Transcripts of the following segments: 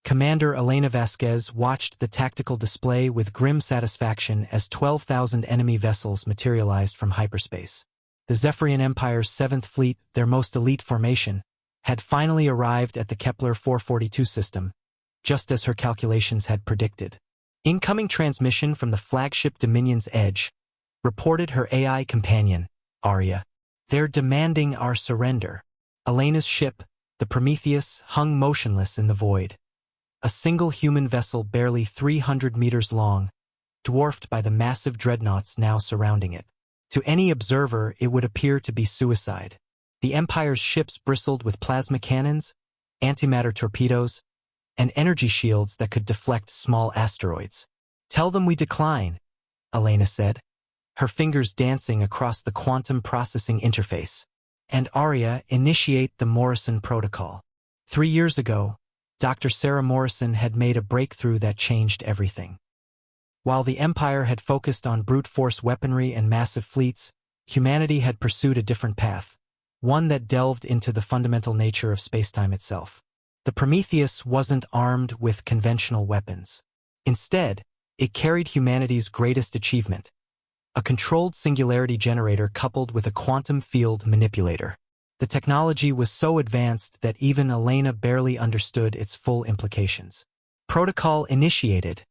Commander Elena Vasquez watched the tactical display with grim satisfaction as 12,000 enemy vessels materialized from hyperspace. The Zephyrian Empire's 7th Fleet, their most elite formation, had finally arrived at the Kepler 442 system, just as her calculations had predicted. Incoming transmission from the flagship Dominion's Edge reported her AI companion, Arya. "They're demanding our surrender." Elena's ship, the Prometheus, hung motionless in the void. A single human vessel barely 300 meters long, dwarfed by the massive dreadnoughts now surrounding it. To any observer, it would appear to be suicide. The Empire's ships bristled with plasma cannons, antimatter torpedoes, and energy shields that could deflect small asteroids. "Tell them we decline," Elena said, her fingers dancing across the quantum processing interface. "And Arya, initiate the Morrison protocol." 3 years ago, Dr. Sarah Morrison had made a breakthrough that changed everything. While the Empire had focused on brute force weaponry and massive fleets, humanity had pursued a different path, one that delved into the fundamental nature of spacetime itself. The Prometheus wasn't armed with conventional weapons. Instead, it carried humanity's greatest achievement, a controlled singularity generator coupled with a quantum field manipulator. The technology was so advanced that even Elena barely understood its full implications. "Protocol initiated,"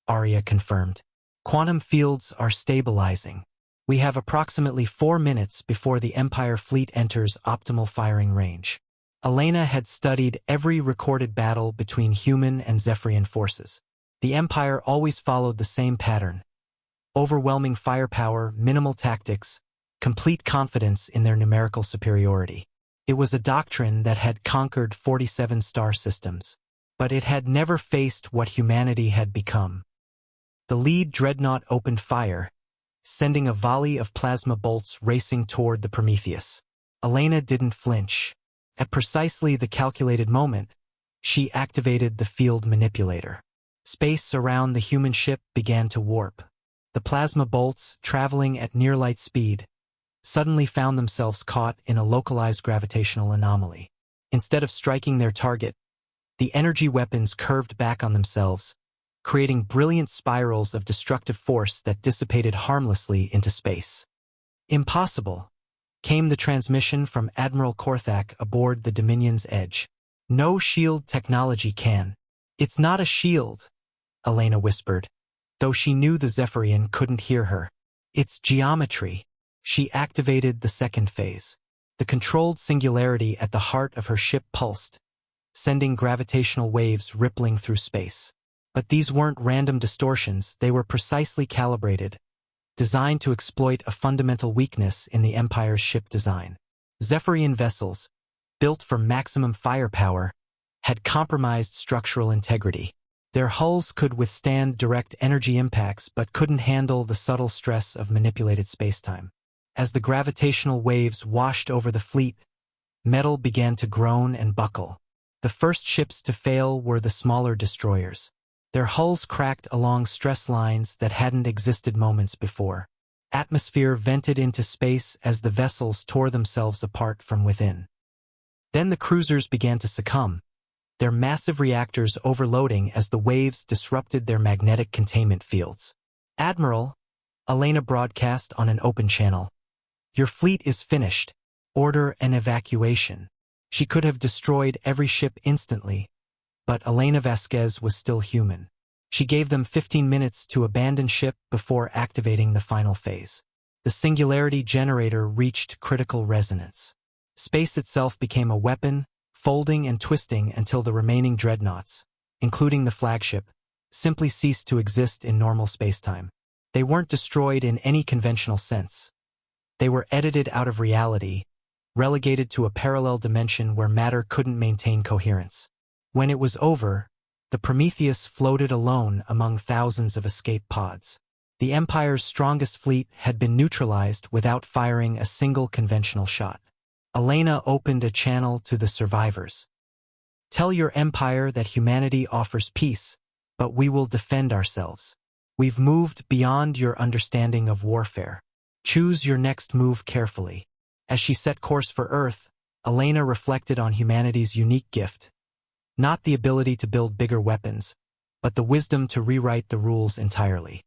Arya confirmed. "Quantum fields are stabilizing. We have approximately 4 minutes before the Empire fleet enters optimal firing range." Elena had studied every recorded battle between human and Zephyrian forces. The Empire always followed the same pattern: overwhelming firepower, minimal tactics, complete confidence in their numerical superiority. It was a doctrine that had conquered 47 star systems, but it had never faced what humanity had become. The lead dreadnought opened fire, sending a volley of plasma bolts racing toward the Prometheus. Elena didn't flinch. At precisely the calculated moment, she activated the field manipulator. Space around the human ship began to warp. The plasma bolts, traveling at near-light speed, suddenly found themselves caught in a localized gravitational anomaly. Instead of striking their target, the energy weapons curved back on themselves, creating brilliant spirals of destructive force that dissipated harmlessly into space. "Impossible," came the transmission from Admiral Korthak aboard the Dominion's Edge. "No shield technology can." "It's not a shield," Elena whispered, though she knew the Zephyrian couldn't hear her. "It's geometry." She activated the second phase. The controlled singularity at the heart of her ship pulsed, sending gravitational waves rippling through space. But these weren't random distortions, they were precisely calibrated, designed to exploit a fundamental weakness in the Empire's ship design. Zephyrian vessels, built for maximum firepower, had compromised structural integrity. Their hulls could withstand direct energy impacts but couldn't handle the subtle stress of manipulated spacetime. As the gravitational waves washed over the fleet, metal began to groan and buckle. The first ships to fail were the smaller destroyers. Their hulls cracked along stress lines that hadn't existed moments before. Atmosphere vented into space as the vessels tore themselves apart from within. Then the cruisers began to succumb, their massive reactors overloading as the waves disrupted their magnetic containment fields. "Admiral," Elena broadcast on an open channel, "your fleet is finished. Order an evacuation." She could have destroyed every ship instantly, but Elena Vasquez was still human. She gave them 15 minutes to abandon ship before activating the final phase. The singularity generator reached critical resonance. Space itself became a weapon, folding and twisting until the remaining dreadnoughts, including the flagship, simply ceased to exist in normal spacetime. They weren't destroyed in any conventional sense. They were edited out of reality, relegated to a parallel dimension where matter couldn't maintain coherence. When it was over, the Prometheus floated alone among thousands of escape pods. The Empire's strongest fleet had been neutralized without firing a single conventional shot. Elena opened a channel to the survivors. "Tell your Empire that humanity offers peace, but we will defend ourselves. We've moved beyond your understanding of warfare. Choose your next move carefully." As she set course for Earth, Elena reflected on humanity's unique gift, Not the ability to build bigger weapons, but the wisdom to rewrite the rules entirely.